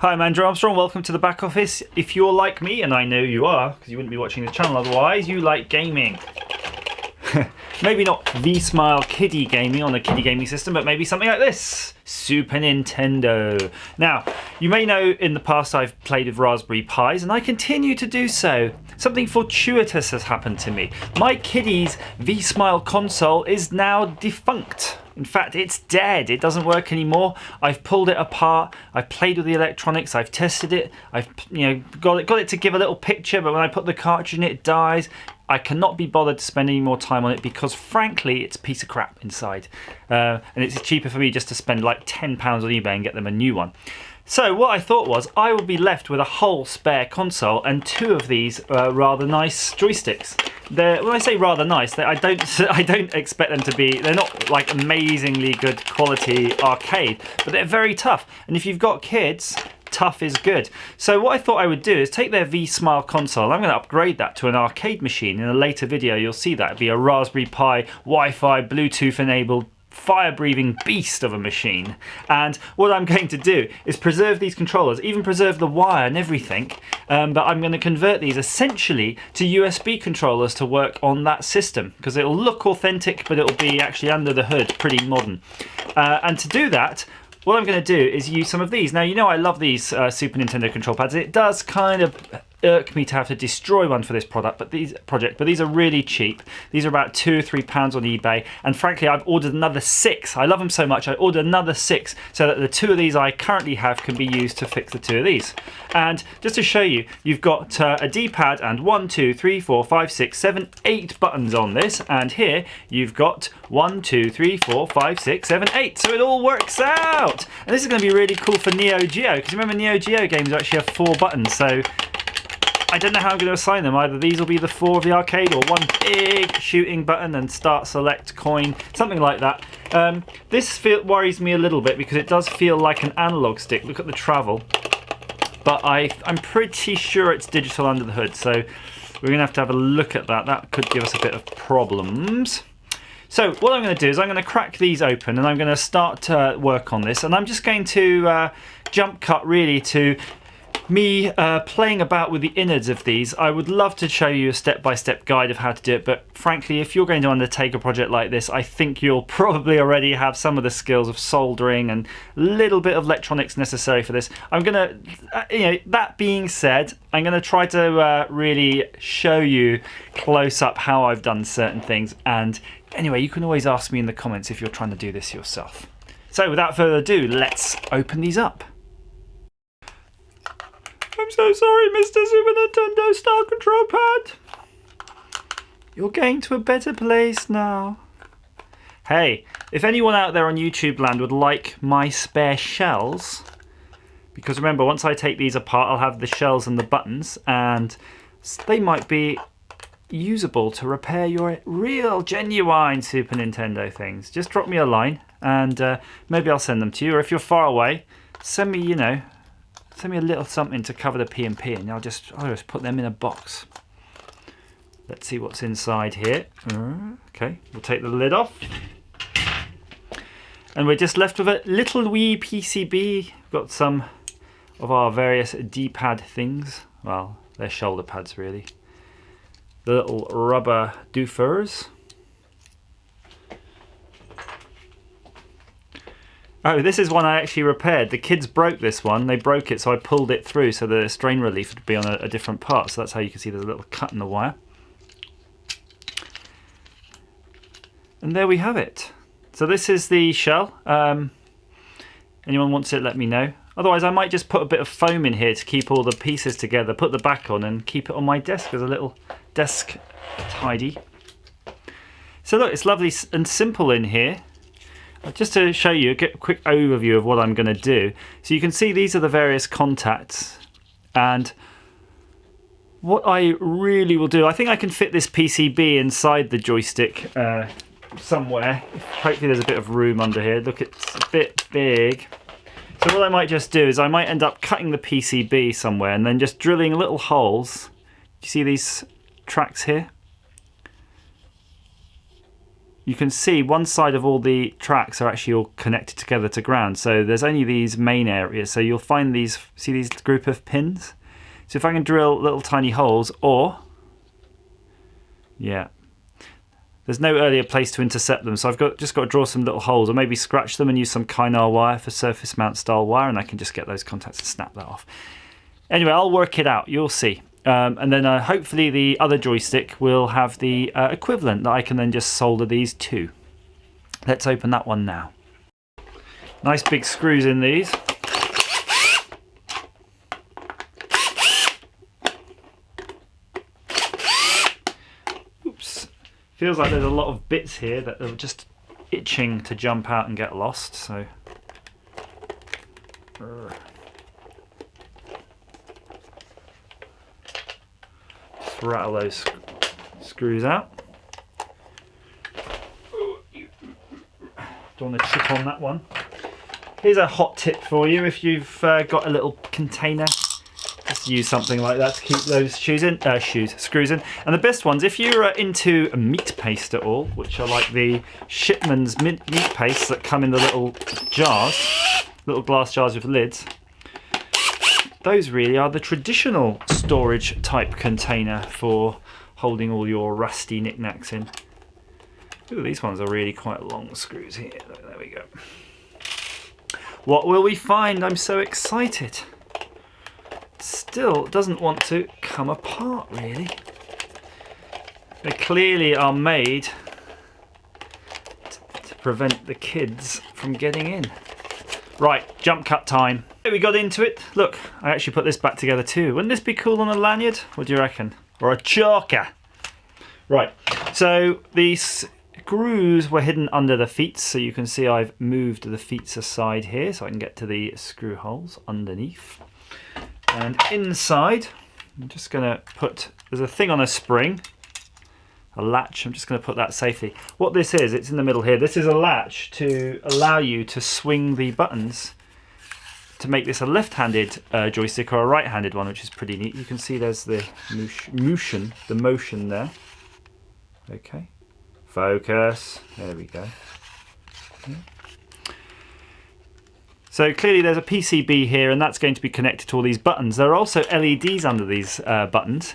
Hi, I'm Andrew Armstrong. Welcome to the back office. If you're like me, and I know you are, because you wouldn't be watching the channel otherwise, you like gaming. Maybe not V.Smile kiddie gaming on a kiddie gaming system, but maybe something like this, Super Nintendo. Now, you may know in the past I've played with Raspberry Pis, and I continue to do so. Something fortuitous has happened to me. My kiddie's V.Smile console is now defunct. In fact, it's dead. It doesn't work anymore. I've pulled it apart. I've played with the electronics. I've tested it. I've got it to give a little picture, but when I put the cartridge in, it dies. I cannot be bothered to spend any more time on it because, frankly, it's a piece of crap inside. And it's cheaper for me just to spend like £10 on eBay and get them a new one. So what I thought was I would be left with a whole spare console and two of these rather nice joysticks. When I say rather nice, I don't expect them to be. They're not like amazingly good quality arcade, but they're very tough. And if you've got kids, tough is good. So what I thought I would do is take their V.Smile console. I'm going to upgrade that to an arcade machine. In a later video, you'll see that. It'll be a Raspberry Pi, Wi-Fi, Bluetooth enabled, fire-breathing beast of a machine. And what I'm going to do is preserve these controllers, even preserve the wire and everything, but I'm going to convert these essentially to USB controllers to work on that system, because it'll look authentic, but it'll be actually under the hood pretty modern. And to do that, what I'm going to do is use some of these. Now, you know I love these Super Nintendo control pads. It does kind of irk me to have to destroy one for this project, but these are really cheap. These are about £2 or £3 on eBay, and frankly I've ordered another 6. I love them so much I ordered another 6 so that the 2 of these I currently have can be used to fix the 2 of these. And just to show you, you've got a D-pad and 1, 2, 3, 4, 5, 6, 7, 8 buttons on this, and here you've got 1, 2, 3, 4, 5, 6, 7, 8. So it all works out. And this is going to be really cool for Neo Geo, because remember Neo Geo games actually have 4 buttons, so I don't know how I'm going to assign them. Either these will be the 4 of the arcade, or one big shooting button and start, select, coin, something like that. This worries me a little bit because it does feel like an analog stick. Look at the travel. But I'm pretty sure it's digital under the hood, so we're going to have a look at that. That could give us a bit of problems. So what I'm going to do is I'm going to crack these open and I'm going to start to work on this. And I'm just going to jump cut really to me playing about with the innards of these. I would love to show you a step-by-step guide of how to do it, but frankly, if you're going to undertake a project like this, I think you'll probably already have some of the skills of soldering and a little bit of electronics necessary for this. I'm going to, that being said, I'm going to try to really show you close up how I've done certain things. And anyway, you can always ask me in the comments if you're trying to do this yourself. So without further ado, let's open these up. I'm so sorry, Mr. Super Nintendo Star Control Pad. You're getting to a better place now. Hey, if anyone out there on YouTube land would like my spare shells, because remember, once I take these apart, I'll have the shells and the buttons, and they might be usable to repair your real, genuine Super Nintendo things. Just drop me a line, and maybe I'll send them to you. Or if you're far away, send me, send me a little something to cover the P&P, and I'll just put them in a box. Let's see what's inside here. Okay, we'll take the lid off. And we're just left with a little wee PCB. We've got some of our various D-pad things. Well, they're shoulder pads really. The little rubber doofers. Oh, this is one I actually repaired. The kids broke this one. They broke it, so I pulled it through so the strain relief would be on a different part. So that's how you can see there's a little cut in the wire. And there we have it. So this is the shell. Anyone wants it, let me know. Otherwise, I might just put a bit of foam in here to keep all the pieces together, put the back on, and keep it on my desk as a little desk tidy. So look, it's lovely and simple in here. Just to show you a quick overview of what I'm going to do. So you can see these are the various contacts, and what I really will do, I think I can fit this PCB inside the joystick somewhere. Hopefully there's a bit of room under here. Look, it's a bit big. So what I might just do is I might end up cutting the PCB somewhere and then just drilling little holes. Do you see these tracks here? you can see one side of all the tracks are actually all connected together to ground. So there's only these main areas. So you'll find these, see these group of pins? So if I can drill little tiny holes, or, yeah, there's no earlier place to intercept them. So I've just got to draw some little holes, or maybe scratch them and use some kynar wire for surface mount style wire, and I can just get those contacts and snap that off. Anyway, I'll work it out, you'll see. And then hopefully the other joystick will have the equivalent that I can then just solder these to. Let's open that one now. Nice big screws in these. Oops. Feels like there's a lot of bits here that are just itching to jump out and get lost. So. Rattle those screws out. Don't want to chip on that one. Here's a hot tip for you: if you've got a little container, just use something like that to keep those screws in. And the best ones, if you're into meat paste at all, which are like the Shipman's meat pastes that come in the little jars, little glass jars with lids. Those really are the traditional storage type container for holding all your rusty knickknacks in. Ooh, these ones are really quite long screws here. There we go. What will we find? I'm so excited. Still doesn't want to come apart really. They clearly are made to prevent the kids from getting in. Right, jump cut time. We got into it. Look, I actually put this back together too. Wouldn't this be cool on a lanyard? What do you reckon? Or a choker? Right, so these screws were hidden under the feet, so you can see I've moved the feet aside here so I can get to the screw holes underneath. And inside, I'm just going to put, there's a thing on a spring, a latch. I'm just going to put that safely. What this is, it's in the middle here. This is a latch to allow you to swing the buttons to make this a left-handed joystick or a right-handed one, which is pretty neat. You can see there's the motion there. Okay, focus. There we go. Yeah. So clearly there's a PCB here, and that's going to be connected to all these buttons. There are also LEDs under these buttons.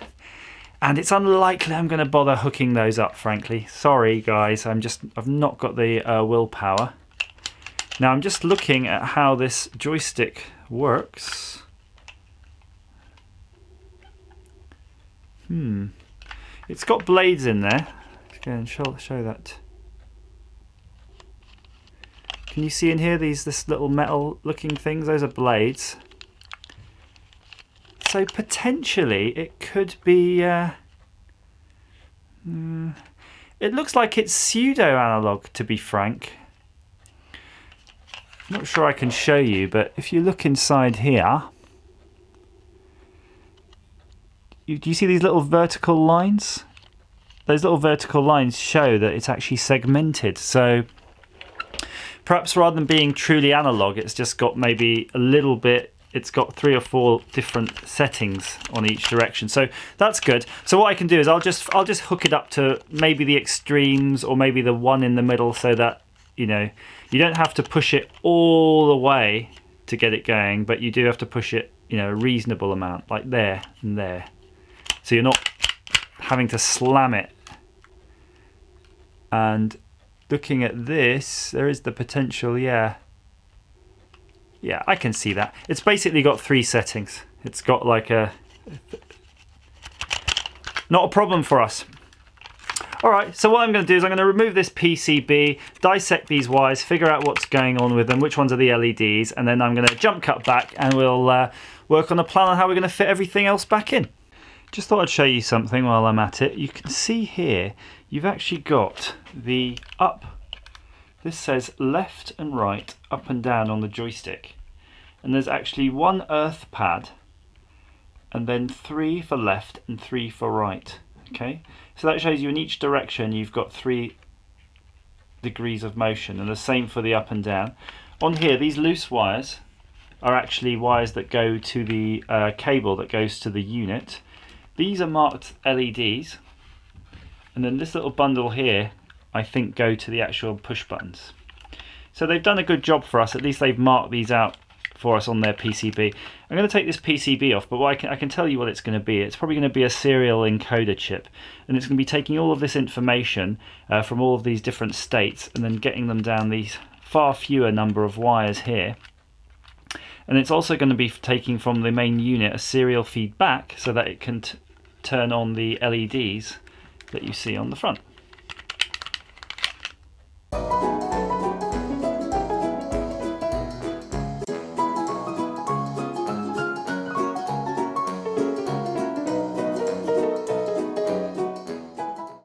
And it's unlikely I'm going to bother hooking those up, frankly. Sorry, guys. I've not got the willpower. Now I'm just looking at how this joystick works. It's got blades in there. Let's go and show that. Can you see in here this little metal-looking things? Those are blades. So potentially it could be, it looks like it's pseudo-analog, to be frank. I'm not sure I can show you, but if you look inside here, do you see these little vertical lines? Those little vertical lines show that it's actually segmented. So perhaps rather than being truly analog, it's just got maybe a little bit, it's got 3 or 4 different settings on each direction. So that's good. So what I can do is I'll just hook it up to maybe the extremes or maybe the one in the middle, so that, you know, you don't have to push it all the way to get it going, but you do have to push it, you know, a reasonable amount, like there and there. So you're not having to slam it. And looking at this, there is the potential, yeah, I can see that. It's basically got 3 settings. It's got like a... Not a problem for us. Alright, so what I'm going to do is I'm going to remove this PCB, dissect these wires, figure out what's going on with them, which ones are the LEDs, and then I'm going to jump cut back and we'll work on a plan on how we're going to fit everything else back in. Just thought I'd show you something while I'm at it. You can see here, you've actually got the up. This says left and right, up and down on the joystick. And there's actually 1 earth pad, and then 3 for left and 3 for right. Okay, so that shows you in each direction you've got 3 degrees of motion, and the same for the up and down. On here, these loose wires are actually wires that go to the cable that goes to the unit. These are marked LEDs, and then this little bundle here I think go to the actual push buttons. So they've done a good job for us. At least they've marked these out for us on their PCB. I'm going to take this PCB off, but I can tell you what it's going to be. It's probably going to be a serial encoder chip, and it's going to be taking all of this information from all of these different states and then getting them down these far fewer number of wires here. And it's also going to be taking from the main unit a serial feedback so that it can turn on the LEDs that you see on the front.